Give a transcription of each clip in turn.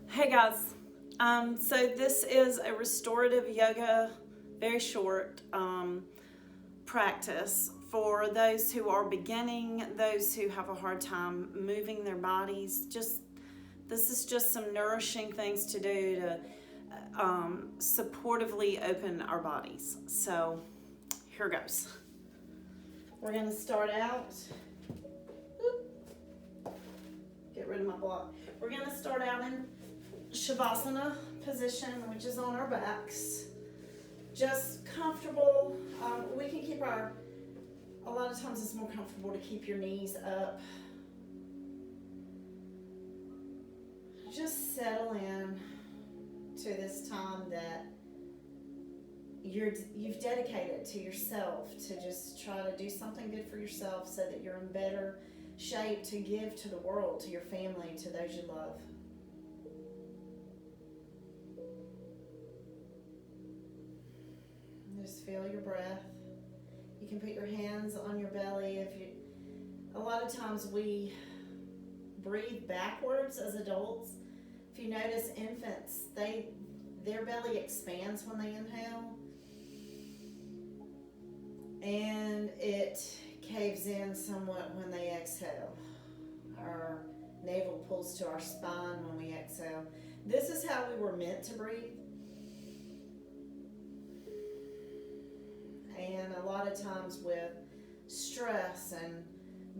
Hey guys, so this is a restorative yoga, very short practice for those who are beginning, those who have a hard time moving their bodies. This is just some nourishing things to do to supportively open our bodies. So here goes. We're going to start out. Get rid of my block. We're going to start out in Shavasana position, which is on our backs. Just comfortable. We can keep a lot of times it's more comfortable to keep your knees up. Just settle in to this time that you've dedicated to yourself, to just try to do something good for yourself so that you're in better shape to give to the world, to your family, to those you love. Just feel your breath. You can put your hands on your belly. A lot of times we breathe backwards as adults. If you notice, infants, their belly expands when they inhale, and it caves in somewhat when they exhale. Our navel pulls to our spine when we exhale. This is how we were meant to breathe. And a lot of times with stress and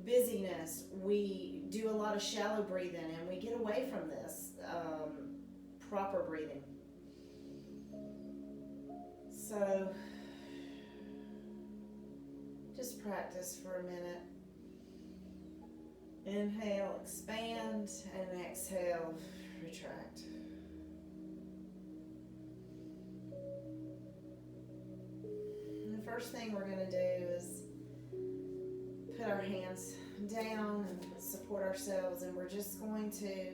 busyness, we do a lot of shallow breathing and we get away from this proper breathing. So just practice for a minute. Inhale, expand, and exhale, retract. And the first thing we're going to do is put our hands down and support ourselves, and we're just going to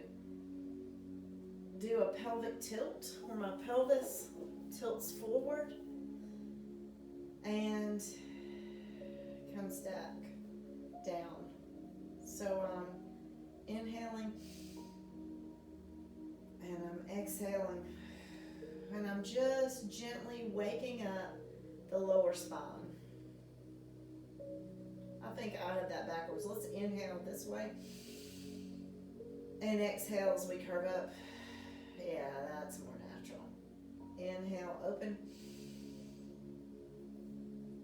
do a pelvic tilt where my pelvis tilts forward and comes back down. So I'm inhaling and I'm exhaling, and I'm just gently waking up the lower spine. I think I had that backwards. Let's inhale this way and exhale as we curve up. Yeah, that's more natural. Inhale, open,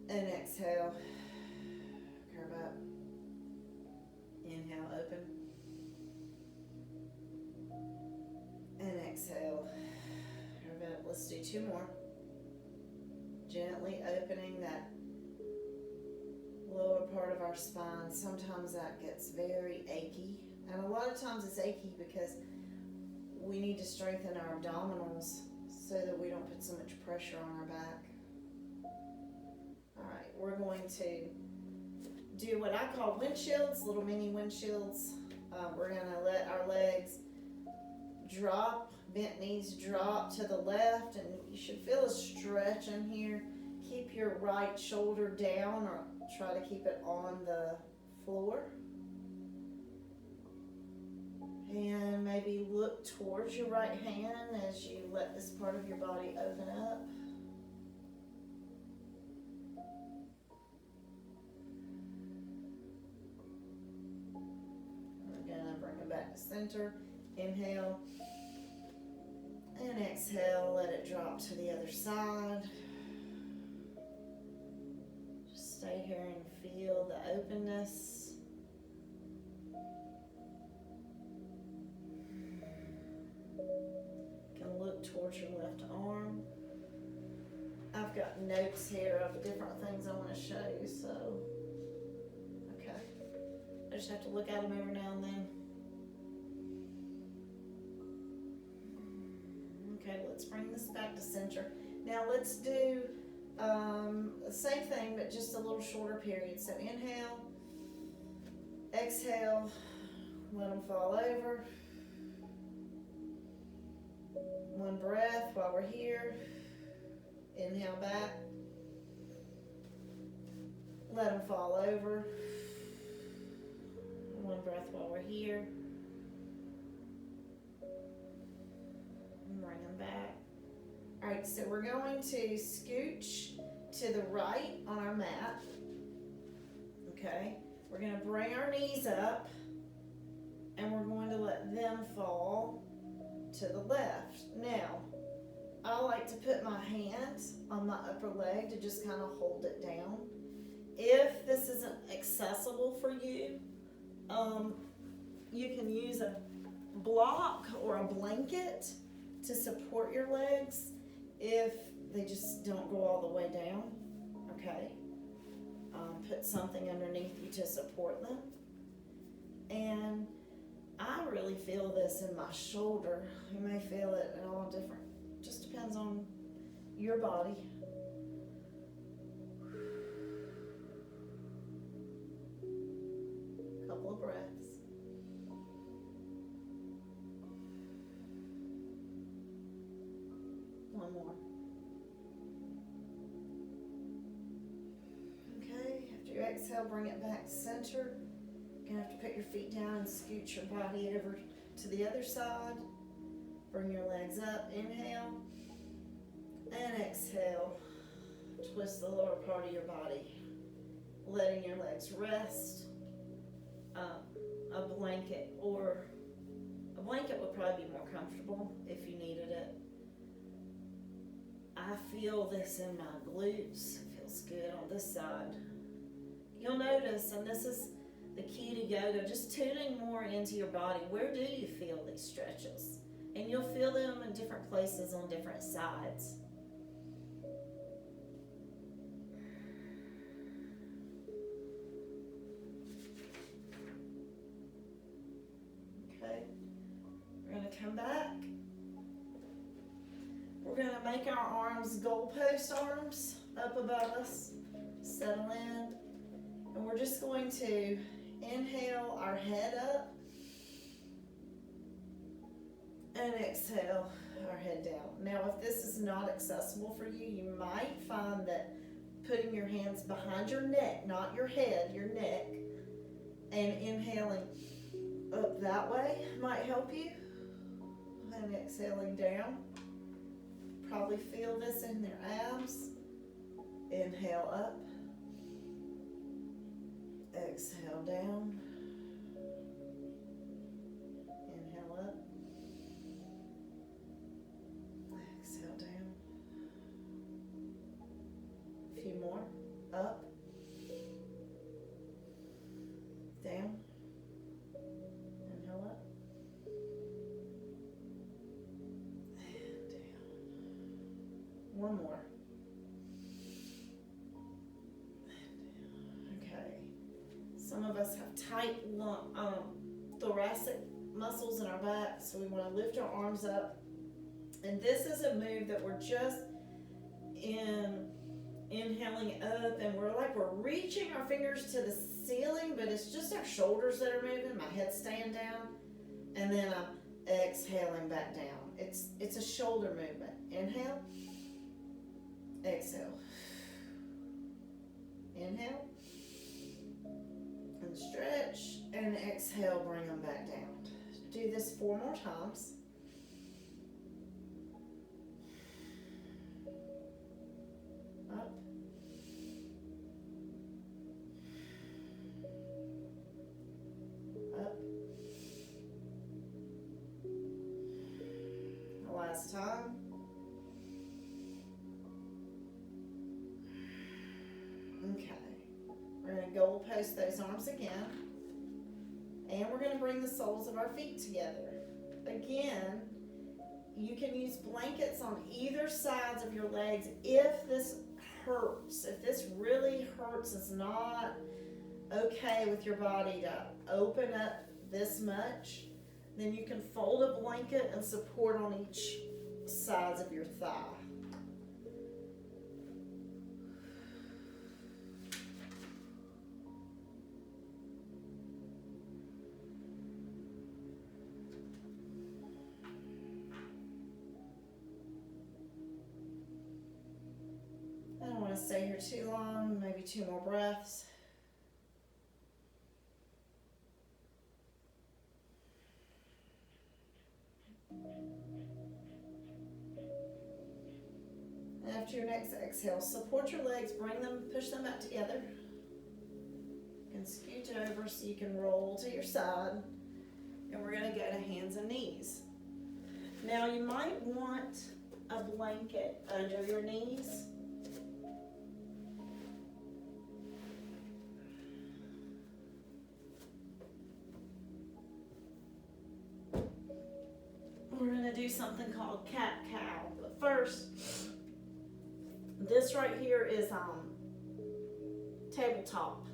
and exhale, curve up. Inhale, open, and exhale, curve up. Let's do two more. Gently opening that lower part of our spine. Sometimes that gets very achy, and a lot of times it's achy because we need to strengthen our abdominals so that we don't put so much pressure on our back. Alright, we're going to do what I call windshields, little mini windshields. We're going to let our legs drop, bent knees drop to the left, and you should feel a stretch in here. Keep your right shoulder down, or try to keep it on the floor. And maybe look towards your right hand as you let this part of your body open up. We're going to bring it back to center. Inhale and exhale. Let it drop to the other side. Just stay here and feel the openness. Look towards your left arm. I've got notes here of different things I want to show you, so okay. I just have to look at them every now and then. Okay, let's bring this back to center. Now let's do the same thing, but just a little shorter period. So inhale, exhale, let them fall over. One breath while we're here. Inhale back. Let them fall over. One breath while we're here. And bring them back. Alright, so we're going to scooch to the right on our mat. Okay, we're going to bring our knees up and we're going to let them fall to the left. Now, I like to put my hands on my upper leg to just kind of hold it down. If this isn't accessible for you, you can use a block or a blanket to support your legs if they just don't go all the way down. Okay, put something underneath you to support them. And I really feel this in my shoulder. You may feel it in all different, just depends on your body. Couple of breaths. One more. Okay, after you exhale, bring it back center. You're gonna have to put your feet down and scoot your body over to the other side. Bring your legs up, inhale, and exhale. Twist the lower part of your body, letting your legs rest. A blanket would probably be more comfortable if you needed it. I feel this in my glutes. It feels good on this side. You'll notice, and this is the key to yoga, just tuning more into your body. Where do you feel these stretches? And you'll feel them in different places on different sides. Okay, we're going to come back. We're going to make our arms goalpost arms up above us. Settle in. And we're just going to inhale our head up and exhale our head down. Now, if this is not accessible for you, you might find that putting your hands behind your neck, not your head, your neck, and inhaling up that way might help you. And exhaling down. Probably feel this in their abs. Inhale up. Exhale down. Inhale up. Exhale down. A few more. Up. Down. Inhale up. And down. One more. Some of us have tight thoracic muscles in our back, so we want to lift our arms up. And this is a move that we're just inhaling up, and we're reaching our fingers to the ceiling, but it's just our shoulders that are moving. My head's staying down, and then I'm exhaling back down. It's a shoulder movement. Inhale, exhale, inhale. And stretch, and exhale, bring them back down. Do this 4 more times. Up. Up. Last time. Okay. We're going to goalpost those arms again. And we're going to bring the soles of our feet together. Again, you can use blankets on either sides of your legs if this hurts. If this really hurts, it's not okay with your body to open up this much, then you can fold a blanket and support on each sides of your thigh. Stay here too long, maybe 2 more breaths. after your next exhale, support your legs, push them back together. And scoot over so you can roll to your side. And we're gonna go to hands and knees. Now you might want a blanket under your knees. We're gonna do something called cat-cow. But first, this right here is tabletop.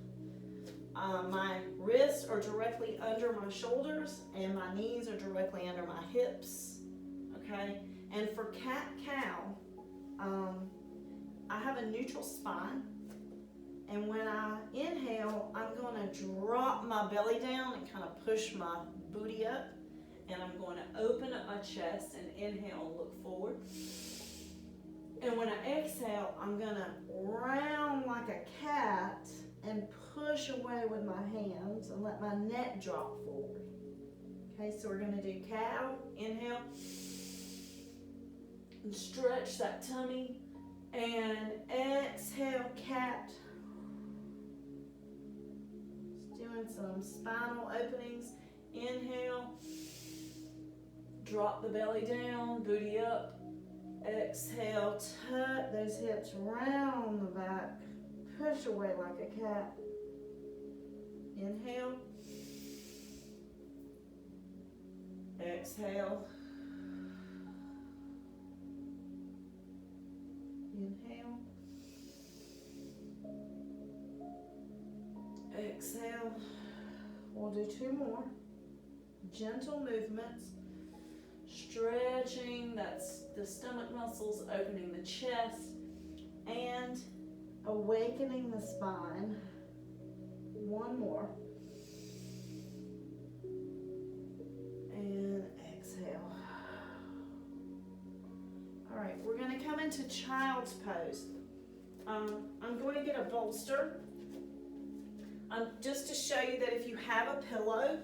My wrists are directly under my shoulders and my knees are directly under my hips, okay? And for cat-cow, I have a neutral spine, and when I inhale, I'm gonna drop my belly down and kind of push my booty up, and I'm going to open up my chest and inhale and look forward. And when I exhale, I'm gonna round like a cat and push away with my hands and let my neck drop forward. Okay, so we're gonna do cow, inhale, and stretch that tummy, and exhale, cat. Just doing some spinal openings. Inhale, drop the belly down, booty up. Exhale, tuck those hips round the back. Push away like a cat. Inhale. Exhale. Inhale. Exhale. We'll do two more. Gentle movements. Stretching, that's the stomach muscles, opening the chest, and awakening the spine. One more. And exhale. All right, we're going to come into child's pose. I'm going to get a bolster just to show you that if you have a pillow,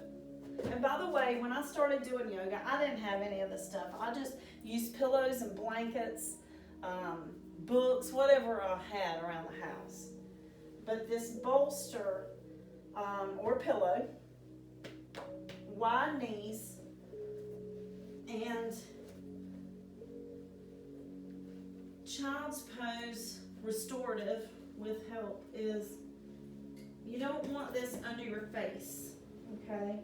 and by the way, when I started doing yoga, I didn't have any of this stuff. I just used pillows and blankets, books, whatever I had around the house. But this bolster or pillow, wide knees, and child's pose restorative with help is you don't want this under your face, okay?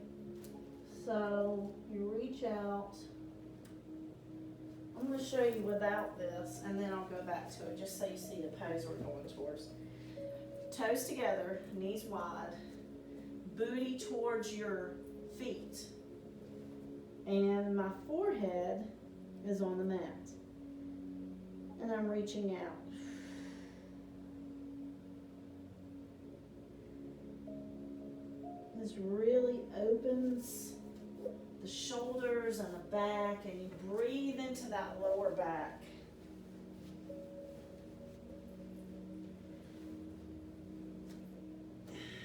So you reach out. I'm going to show you without this, and then I'll go back to it just so you see the pose we're going towards. Toes together, knees wide, booty towards your feet, and my forehead is on the mat, and I'm reaching out. This really opens the shoulders and the back, and you breathe into that lower back.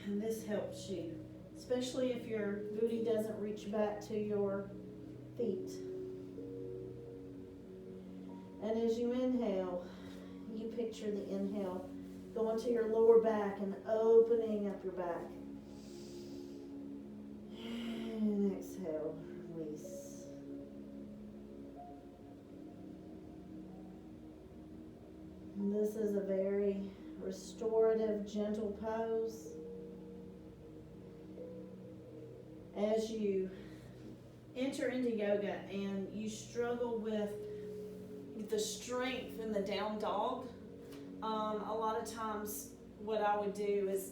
And this helps you, especially if your booty doesn't reach back to your feet. And as you inhale, you picture the inhale going to your lower back and opening up your back. And exhale, release. And this is a very restorative, gentle pose. As you enter into yoga and you struggle with the strength in the down dog, a lot of times what I would do is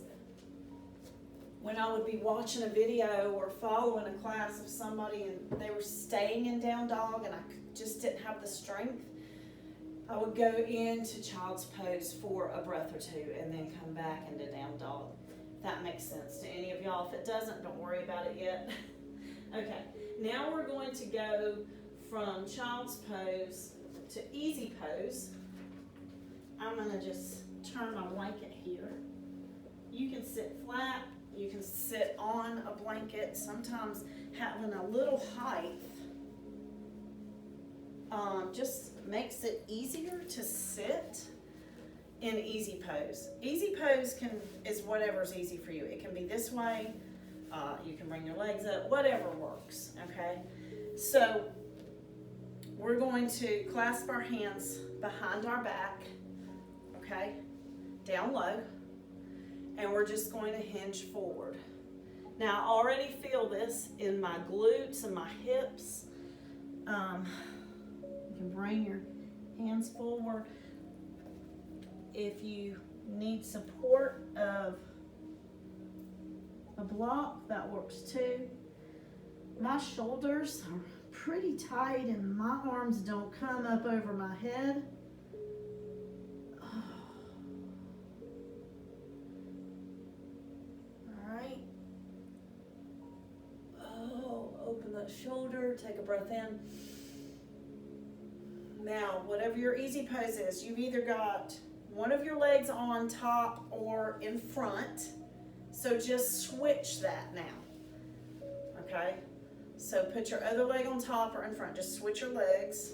when I would be watching a video or following a class of somebody and they were staying in down dog and I just didn't have the strength, I would go into child's pose for a breath or two and then come back into down dog. If that makes sense to any of y'all. If it doesn't, don't worry about it yet. Okay, now we're going to go from child's pose to easy pose. I'm going to just turn my blanket here. You can sit flat. You can sit on a blanket. Sometimes having a little height just makes it easier to sit in easy pose. Easy pose is whatever's easy for you. It can be this way, you can bring your legs up, whatever works, okay? So we're going to clasp our hands behind our back, okay, down low, and we're just going to hinge forward. Now I already feel this in my glutes and my hips. You can bring your hands forward. If you need support of a block, that works too. My shoulders are pretty tight and my arms don't come up over my head. Alright. Open that shoulder, take a breath in. Now, whatever your easy pose is, you've either got one of your legs on top or in front. So just switch that now, okay? So put your other leg on top or in front, just switch your legs.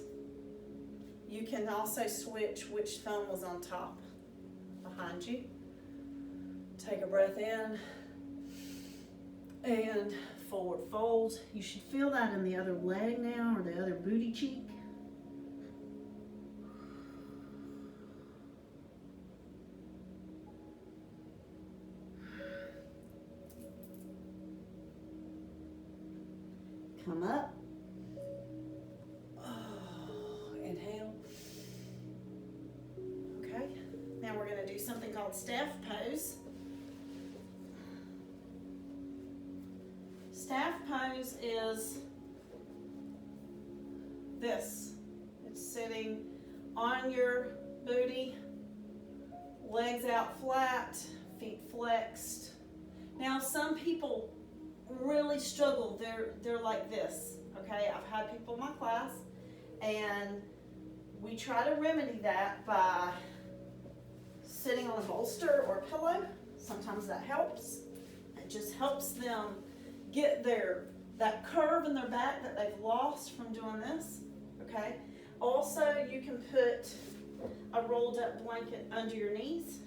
You can also switch which thumb was on top behind you. Take a breath in and forward fold. You should feel that in the other leg now or the other booty cheek. Come up. Inhale. Okay. Now we're going to do something called staff pose. Staff pose is this. It's sitting on your booty, legs out flat, feet flexed. Now some people really struggle. They're like this, okay? I've had people in my class and we try to remedy that by sitting on a bolster or a pillow. Sometimes that helps. It just helps them get that curve in their back that they've lost from doing this, okay? Also, you can put a rolled up blanket under your knees,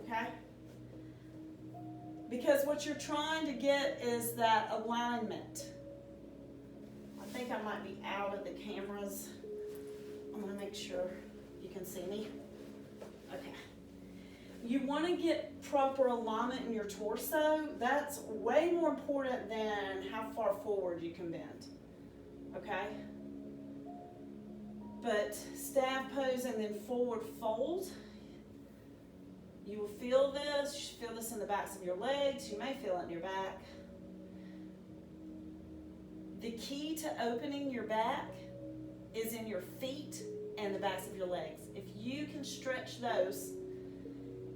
okay? Because what you're trying to get is that alignment. I think I might be out of the cameras. I'm gonna make sure you can see me. Okay. You want to get proper alignment in your torso. That's way more important than how far forward you can bend. Okay? But staff pose and then forward fold. You will feel this. You should feel this in the backs of your legs. You may feel it in your back. The key to opening your back is in your feet and the backs of your legs. If you can stretch those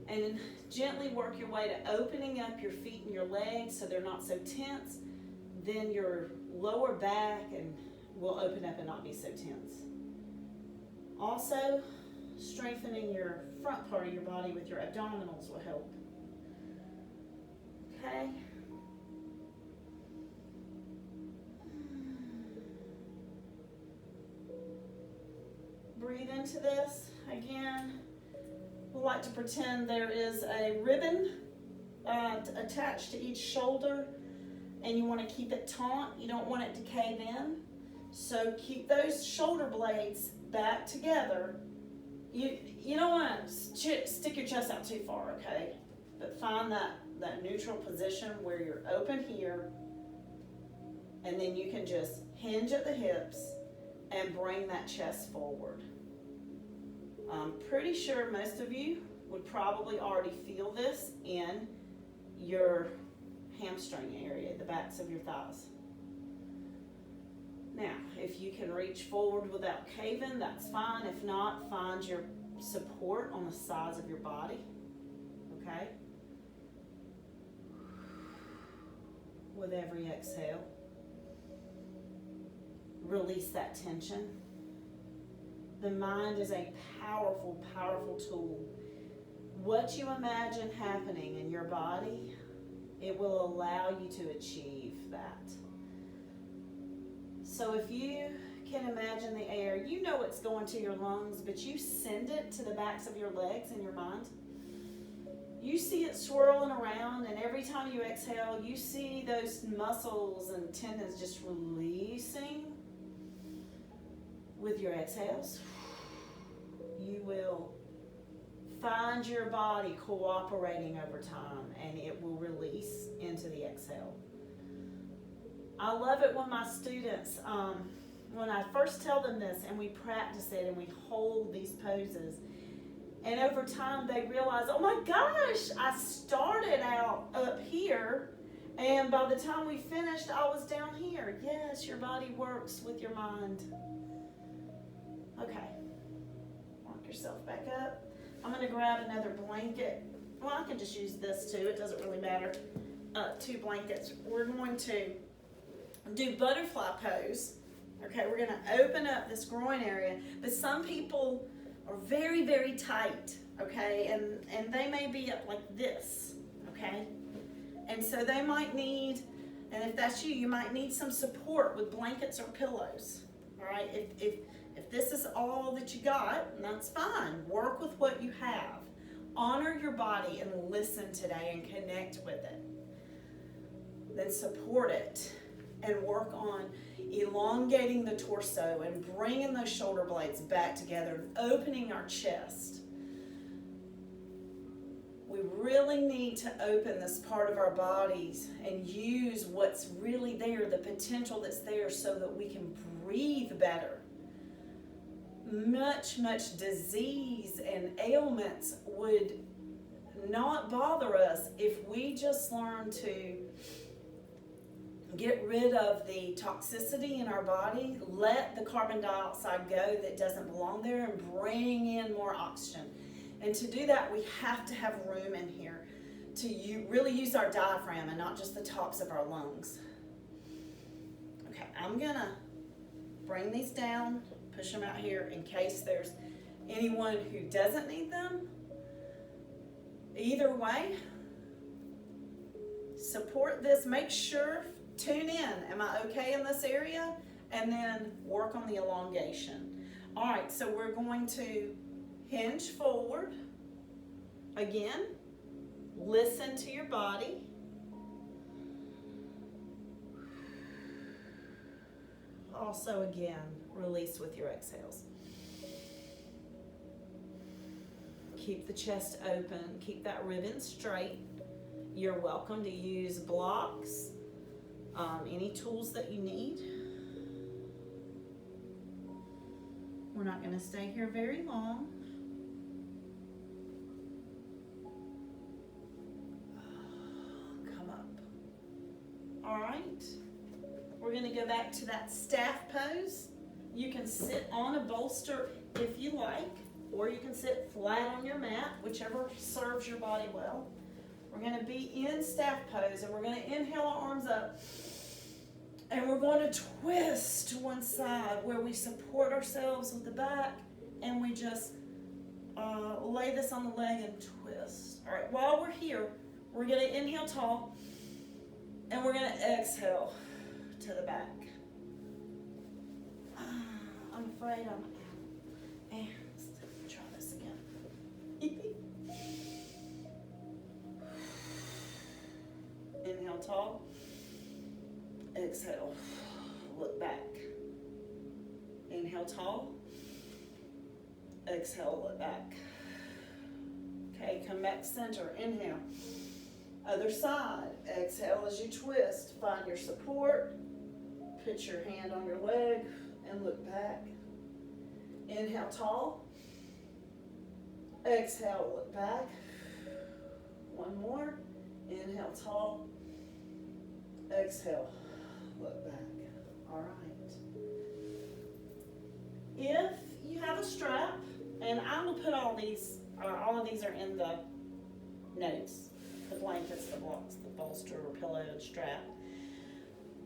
and gently work your way to opening up your feet and your legs so they're not so tense, then your lower back will open up and not be so tense. Also, strengthening your front part of your body with your abdominals will help. Okay. Breathe into this again. We like to pretend there is a ribbon attached to each shoulder and you want to keep it taut. You don't want it to cave in. So keep those shoulder blades back together. You don't want to stick your chest out too far, okay? But find that neutral position where you're open here and then you can just hinge at the hips and bring that chest forward. I'm pretty sure most of you would probably already feel this in your hamstring area, the backs of your thighs. Now, if you can reach forward without caving, that's fine. If not, find your support on the sides of your body, okay? With every exhale, release that tension. The mind is a powerful, powerful tool. What you imagine happening in your body, it will allow you to achieve that. So if you can imagine the air, you know it's going to your lungs, but you send it to the backs of your legs in your mind. You see it swirling around, and every time you exhale, you see those muscles and tendons just releasing. With your exhales, you will find your body cooperating over time, and it will release into the exhale. I love it when my students, when I first tell them this and we practice it and we hold these poses, and over time they realize, oh my gosh, I started out up here, and by the time we finished, I was down here. Yes, your body works with your mind. Okay, walk yourself back up. I'm going to grab another blanket. Well, I can just use this too. It doesn't really matter. 2 blankets. We're going to do butterfly pose. Okay, we're going to open up this groin area. But some people are very, very tight. Okay, and they may be up like this. Okay, and so they might need, and if that's you, you might need some support with blankets or pillows. All right, if this is all that you got, that's fine. Work with what you have. Honor your body and listen today and connect with it. Then support it and work on elongating the torso and bringing those shoulder blades back together, opening our chest. We really need to open this part of our bodies and use what's really there, the potential that's there, so that we can breathe better. Much disease and ailments would not bother us if we just learn to get rid of the toxicity in our body, let the carbon dioxide go that doesn't belong there, and bring in more oxygen. And to do that, we have to have room in here to really use our diaphragm and not just the tops of our lungs. Okay, I'm gonna bring these down, push them out here in case there's anyone who doesn't need them. Either way, support this. Make sure, tune in. Am I okay in this area? And then work on the elongation. All right, so we're going to hinge forward. Again, listen to your body. Also, again, release with your exhales. Keep the chest open. Keep that ribbon straight. You're welcome to use blocks, any tools that you need. We're not going to stay here very long. Come up. All right. We're going to go back to that staff pose. You can sit on a bolster if you like, or you can sit flat on your mat, whichever serves your body well. We're going to be in staff pose, and we're going to inhale our arms up, and we're going to twist to one side where we support ourselves with the back, and we just lay this on the leg and twist. All right, while we're here, we're going to inhale tall, and we're going to exhale to the back. I'm afraid I'm out. And let's try this again. Inhale tall. Exhale. Look back. Inhale tall. Exhale, look back. Okay, come back center. Inhale. Other side. Exhale as you twist. Find your support. Put your hand on your leg and look back. Inhale tall. Exhale, look back. One more. Inhale tall. Exhale, look back. All right. If you have a strap, and I will put all of these are in the notes, the blankets, the blocks, the bolster or pillow and strap.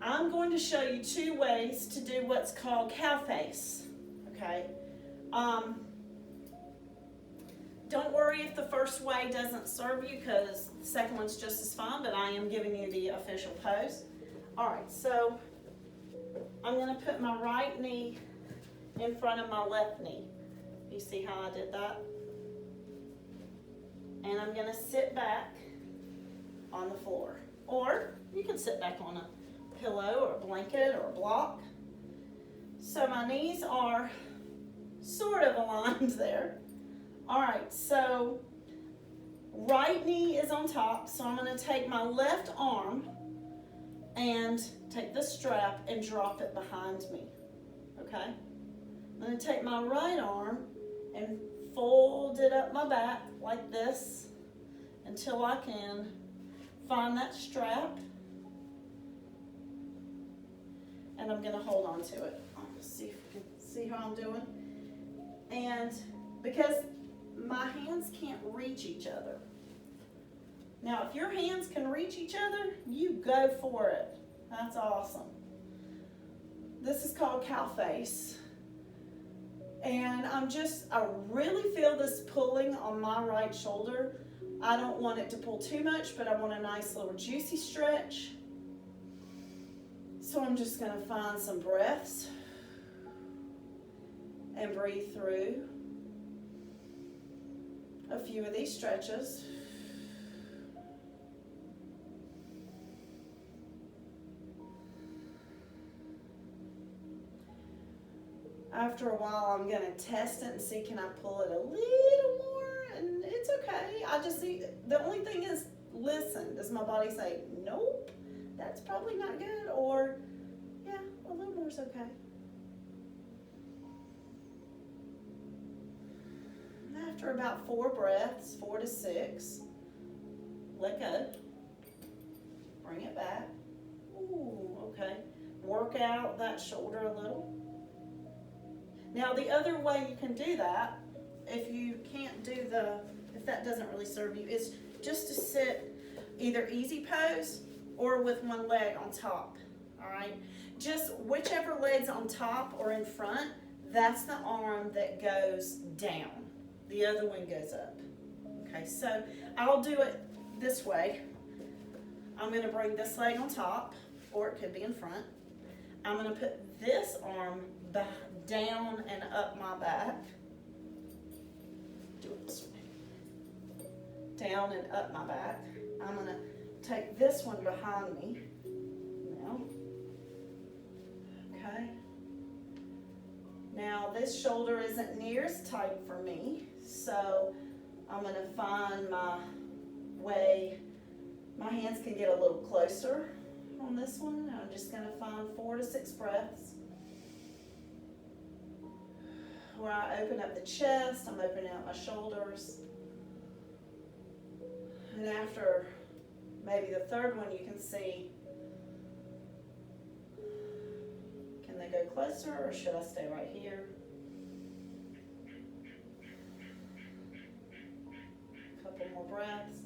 I'm going to show you 2 ways to do what's called cow face, okay? Don't worry if the first way doesn't serve you, because the second one's just as fine, but I am giving you the official pose. All right, so I'm gonna put my right knee in front of my left knee. You see how I did that? And I'm gonna sit back on the floor. Or you can sit back on a pillow or a blanket or a block. So my knees are sort of aligned there. All right, so right knee is on top, so I'm gonna take my left arm and take the strap and drop it behind me, okay? I'm gonna take my right arm and fold it up my back like this until I can find that strap, and I'm gonna hold on to it. See if you can see how I'm doing. And because my hands can't reach each other. Now, if your hands can reach each other, you go for it. That's awesome. This is called cow face. And I really feel this pulling on my right shoulder. I don't want it to pull too much, but I want a nice little juicy stretch. So I'm just gonna find some breaths and breathe through a few of these stretches. After a while, I'm gonna test it and see, can I pull it a little more? And it's okay. I just see, the only thing is, listen, does my body say, nope, that's probably not good, or yeah, a little more is okay. And after about 4 breaths, 4 to 6, let go. Bring it back. Ooh, okay. Work out that shoulder a little. Now the other way you can do that, if you can't do if that doesn't really serve you, is just to sit either easy pose or with one leg on top, all right? Just whichever leg's on top or in front, that's the arm that goes down. The other one goes up. Okay, so I'll do it this way. I'm gonna bring this leg on top, or it could be in front. I'm gonna put this arm down and up my back. Do it this way. Down and up my back. I'm gonna take this one behind me now. Okay. Now this shoulder isn't near as tight for me, so I'm gonna find my way. My hands can get a little closer on this one. I'm just gonna find 4 to 6 breaths. Where I open up the chest, I'm opening up my shoulders. And after maybe the third one, you can see, can they go closer or should I stay right here? A couple more breaths.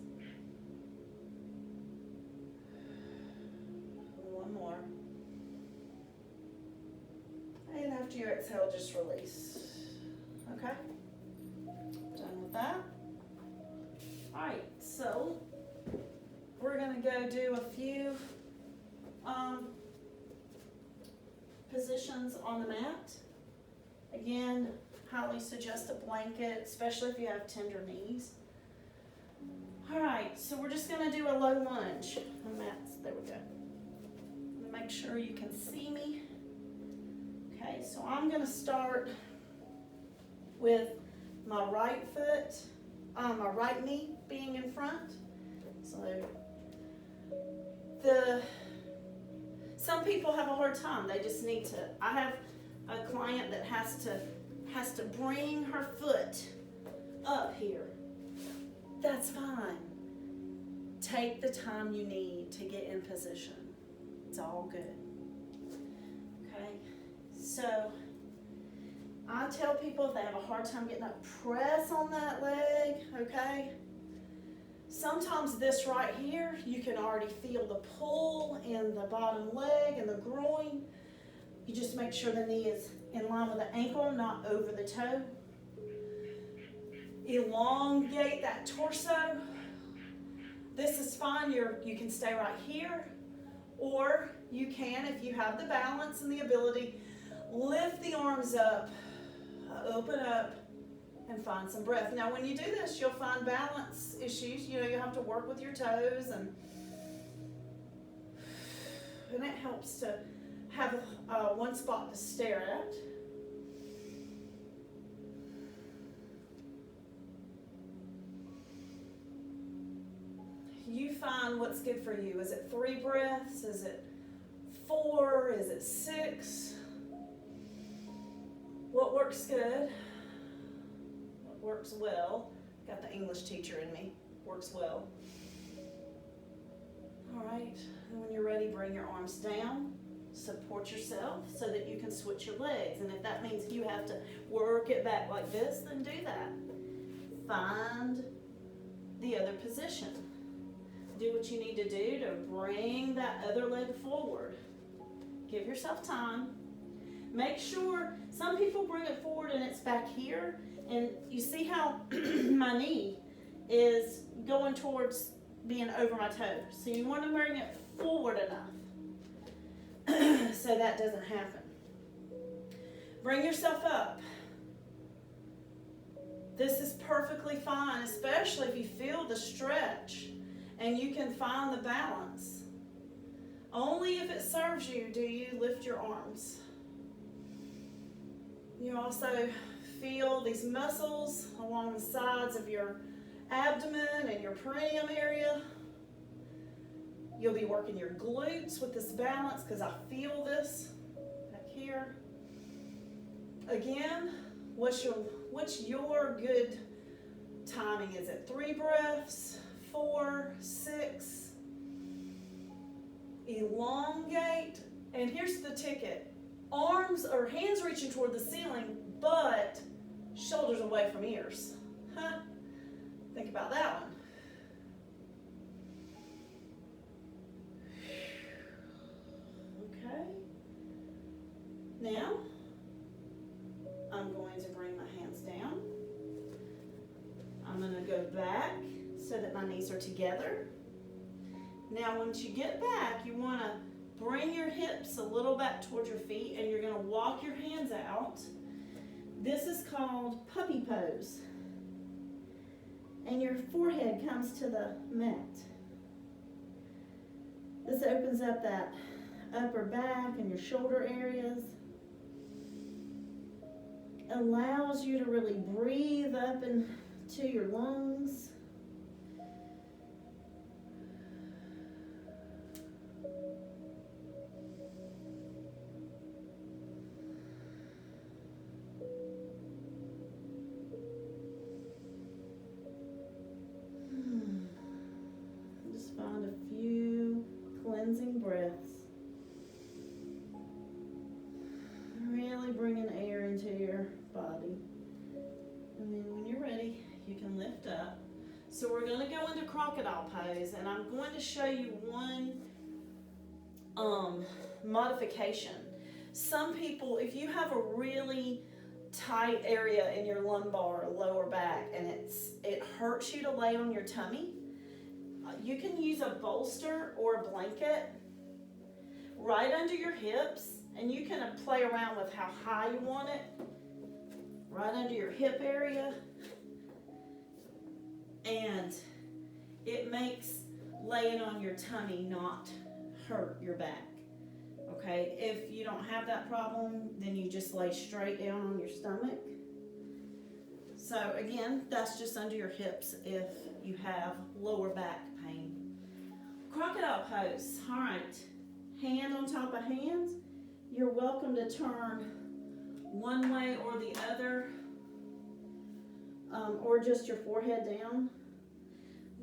One more. And after you exhale, just release. Okay? Done with that. Alright, so we're going to go do a few positions on the mat. Again, highly suggest a blanket, especially if you have tender knees. Alright, so we're just going to do a low lunge on the mats. There we go. Make sure you can see me. Okay, so I'm going to start with my right foot, my right knee being in front. So some people have a hard time. They just need to. I have a client that has to bring her foot up here. That's fine. Take the time you need to get in position. It's all good. Okay, so I tell people if they have a hard time getting up, press on that leg, okay? Sometimes this right here, you can already feel the pull in the bottom leg and the groin. You just make sure the knee is in line with the ankle, not over the toe. Elongate that torso. This is fine, you can stay right here, Or you can, if you have the balance and the ability, lift the arms up, open up, and find some breath. Now when you do this, you'll find balance issues. You have to work with your toes, and it helps to have one spot to stare at. You find what's good for you. Is it 3 breaths? Is it 4? Is it 6? What works good? What works well? Got the English teacher in me. Works well. All right, and when you're ready, bring your arms down. Support yourself so that you can switch your legs. And if that means you have to work it back like this, then do that. Find the other position. Do what you need to do to bring that other leg forward. Give yourself time. Make sure, some people bring it forward and it's back here, and you see how my knee is going towards being over my toes. So you want to bring it forward enough so that doesn't happen. Bring yourself up. This is perfectly fine, especially if you feel the stretch and you can find the balance. Only if it serves you do you lift your arms. You also feel these muscles along the sides of your abdomen and your perineum area. You'll be working your glutes with this balance because I feel this back here. Again, what's your good timing? Is it 3 breaths, 4, 6? Elongate. And here's the ticket. Arms or hands reaching toward the ceiling, but shoulders away from ears. Huh? Think about that one. Okay. Now, I'm going to bring my hands down. I'm going to go back so that my knees are together. Now, once you get back, you want to bring your hips a little back towards your feet, and you're going to walk your hands out. This is called puppy pose. And your forehead comes to the mat. This opens up that upper back and your shoulder areas. Allows you to really breathe up into your lungs. Just find a few cleansing breaths. Really bringing air into your body. And then when you're ready, you can lift up. So we're going to go into crocodile pose, and I'm going to show you one modification. Some people, if you have a really tight area in your lumbar or lower back and it hurts you to lay on your tummy, you can use a bolster or a blanket right under your hips, and you can play around with how high you want it, right under your hip area, and it makes laying on your tummy not hurt your back. Okay, if you don't have that problem, then you just lay straight down on your stomach. So again, that's just under your hips if you have lower back pain. Crocodile pose. All right, hand on top of hand. You're welcome to turn one way or the other, or just your forehead down.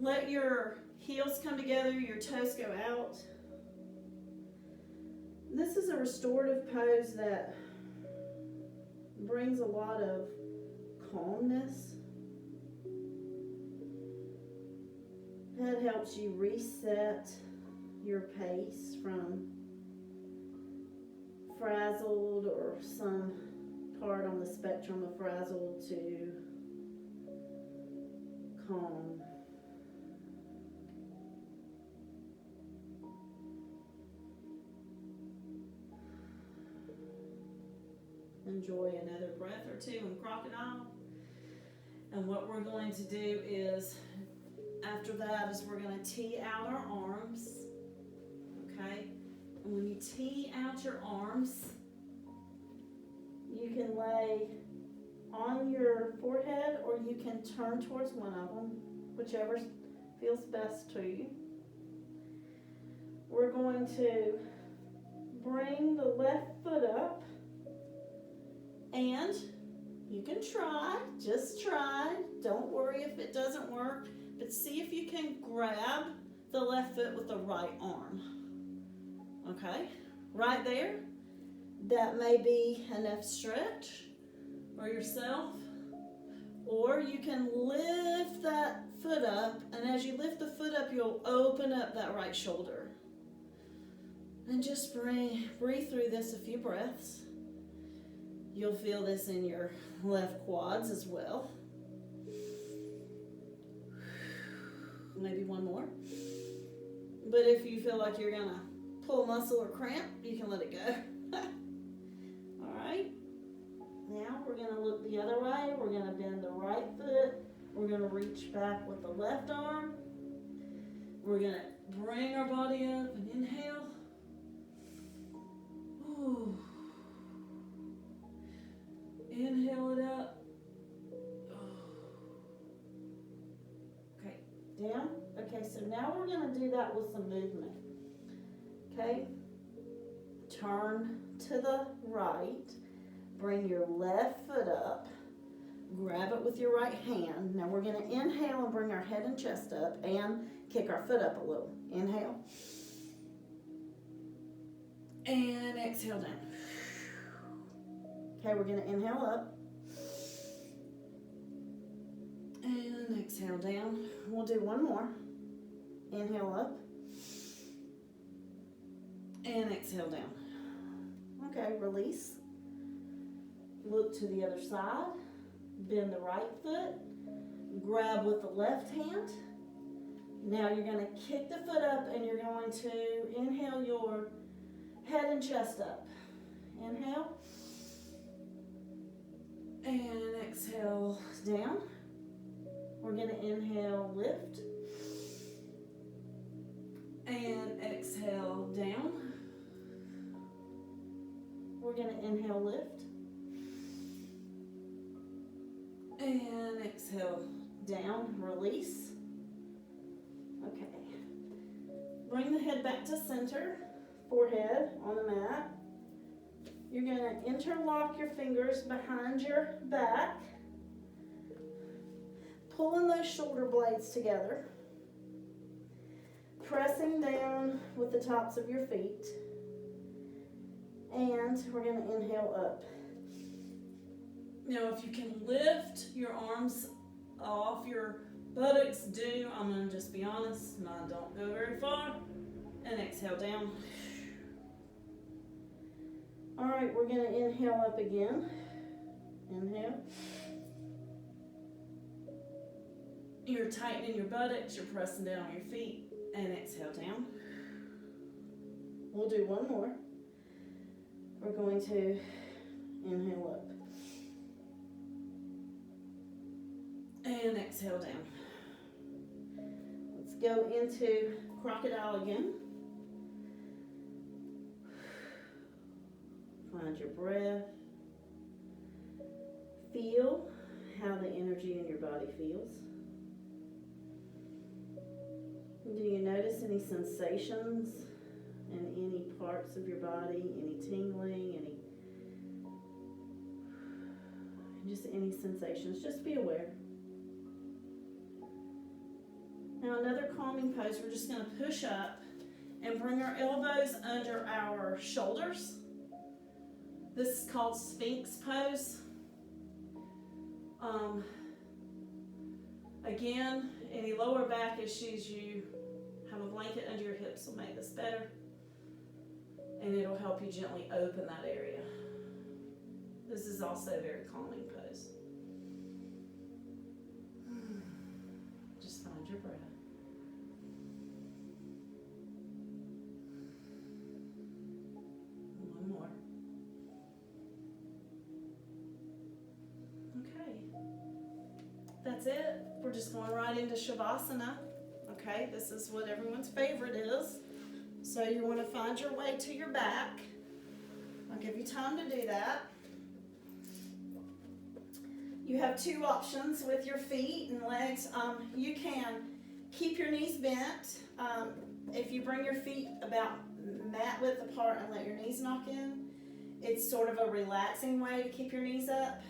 Let your heels come together, your toes go out. This is a restorative pose that brings a lot of calmness. That helps you reset your pace from frazzled or some part on the spectrum of frazzled to calm. enjoy another breath or two in crocodile. And what we're going to do is, after that, is we're going to tee out our arms. Okay? And when you tee out your arms, you can lay on your forehead or you can turn towards one of them, whichever feels best to you. We're going to bring the left foot up, and you can try, just try. Don't worry if it doesn't work, but see if you can grab the left foot with the right arm. Okay, right there. That may be enough stretch for yourself, or you can lift that foot up, and as you lift the foot up, you'll open up that right shoulder. And just breathe through this a few breaths. You'll feel this in your left quads as well. Maybe one more. But if you feel like you're gonna pull a muscle or cramp, you can let it go. All right. Now we're gonna look the other way. We're gonna bend the right foot. We're gonna reach back with the left arm. We're gonna bring our body up and inhale. Ooh. Inhale it up. Okay, down. Okay, so now we're going to do that with some movement. Okay, turn to the right. Bring your left foot up. Grab it with your right hand. Now we're going to inhale and bring our head and chest up and kick our foot up a little. Inhale. And exhale down. Okay, we're going to inhale up. And exhale down. We'll do one more. Inhale up. And exhale down. Okay, release. Look to the other side. Bend the right foot. Grab with the left hand. Now you're going to kick the foot up and you're going to inhale your head and chest up. Inhale. And exhale down. We're going to inhale, lift. And exhale down. We're going to inhale, lift. And exhale down, release. Okay. Bring the head back to center. Forehead on the mat. You're going to interlock your fingers behind your back, pulling those shoulder blades together, pressing down with the tops of your feet, and we're going to inhale up. Now if you can lift your arms off your buttocks, do. I'm going to just be honest, mine don't go very far. And exhale down. All right, we're going to inhale up again. Inhale. You're tightening your buttocks, you're pressing down on your feet, and exhale down. We'll do one more. We're going to inhale up. And exhale down. Let's go into crocodile again. Find your breath. Feel how the energy in your body feels. Do you notice any sensations in any parts of your body? Any tingling? Just any sensations? Just be aware. Now another calming pose. We're just going to push up and bring our elbows under our shoulders. This is called Sphinx pose. Again, any lower back issues, you have a blanket under your hips will make this better. And it'll help you gently open that area. This is also a very calming pose. Just find your breath. One more. we're just going right into Shavasana. Okay, this is what everyone's favorite is. So you want to find your way to your back. I'll give you time to do that. You have two options with your feet and legs. You can keep your knees bent. If you bring your feet about mat width apart and let your knees knock in, it's sort of a relaxing way to keep your knees up.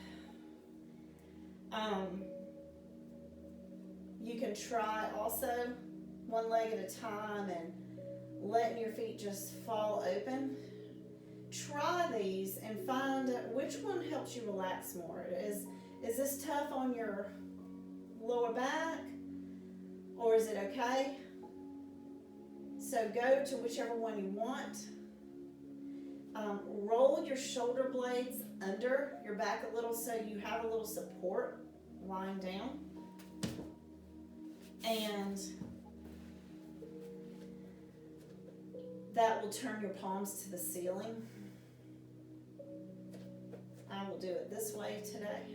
You can try also one leg at a time and letting your feet just fall open. Try these and find which one helps you relax more. Is this tough on your lower back, or is it okay? So go to whichever one you want. Roll your shoulder blades under your back a little so you have a little support lying down. And that will turn your palms to the ceiling. I will do it this way today.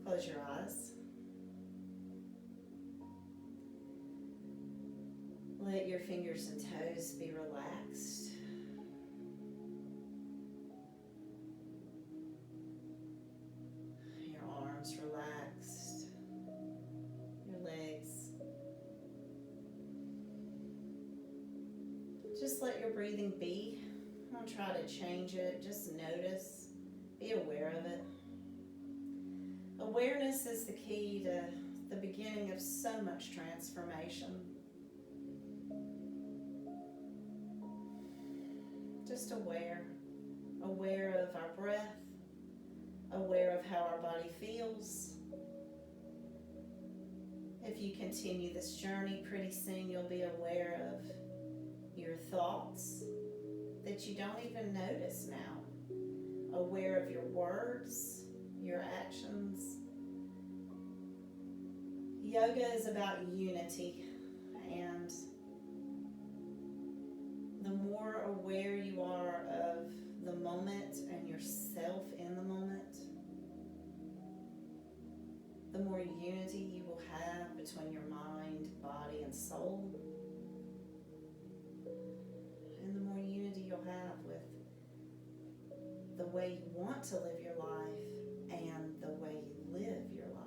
Close your eyes. Let your fingers and toes be relaxed. Your arms relaxed. Your legs. Just let your breathing be. Don't try to change it. Just notice. Be aware of it. Awareness is the key to the beginning of so much transformation. Just aware of our breath, aware of how our body feels. If you continue this journey, pretty soon you'll be aware of your thoughts that you don't even notice now. Aware of your words, your actions. Yoga is about unity, and the more aware you are of the moment and yourself in the moment, the more unity you will have between your mind, body, and soul. And the more unity you'll have with the way you want to live your life and the way you live your life.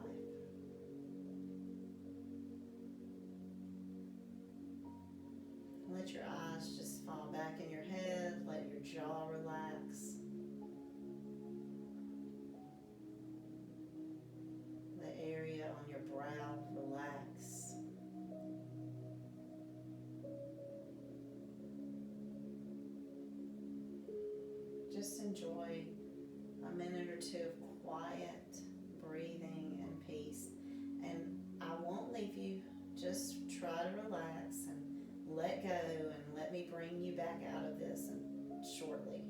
Let your eyes just fall back in your head. Let your jaw relax. The area on your brow relax. Just enjoy a minute or two of quiet breathing and peace. And I won't leave you. Just try to relax and let go, and let me bring you back out of this shortly.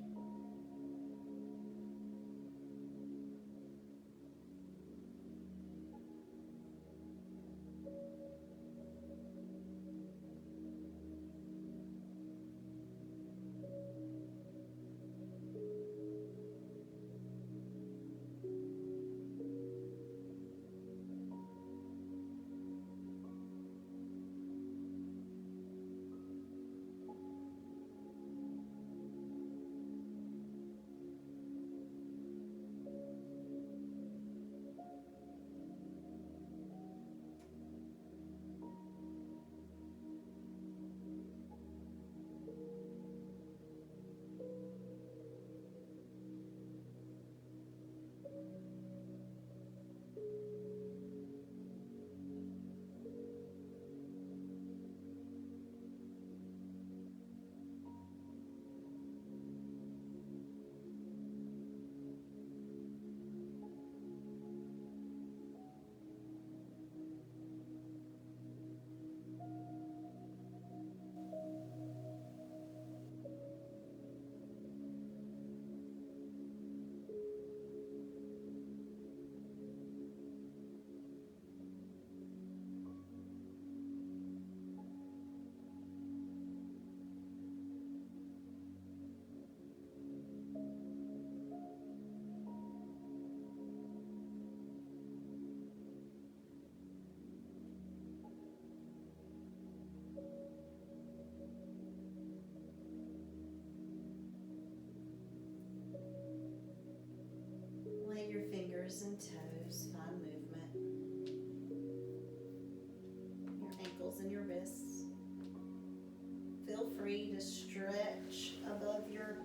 free to stretch above your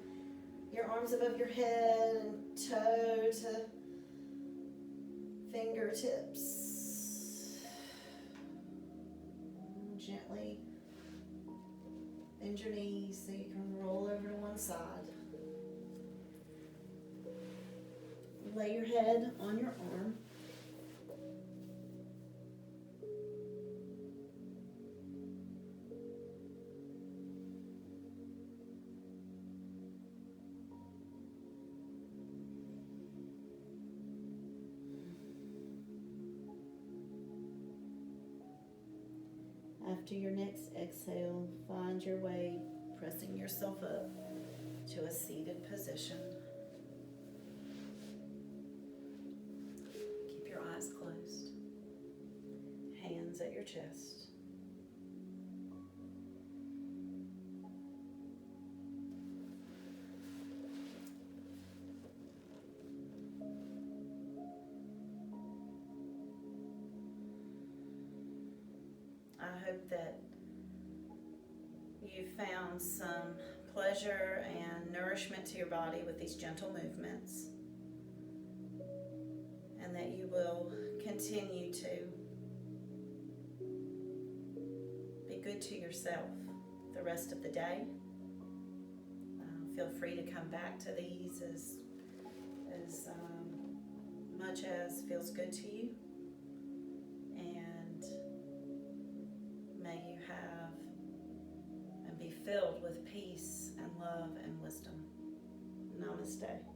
arms above your head and toe to fingertips. Gently bend your knees so you can roll over to one side. Lay your head on your arm. After your next exhale, find your way pressing yourself up to a seated position. Keep your eyes closed. Hands at your chest. I hope that you found some pleasure and nourishment to your body with these gentle movements, and that you will continue to be good to yourself the rest of the day. Feel free to come back to these as much as feels good to you. May you have and be filled with peace and love and wisdom. Namaste.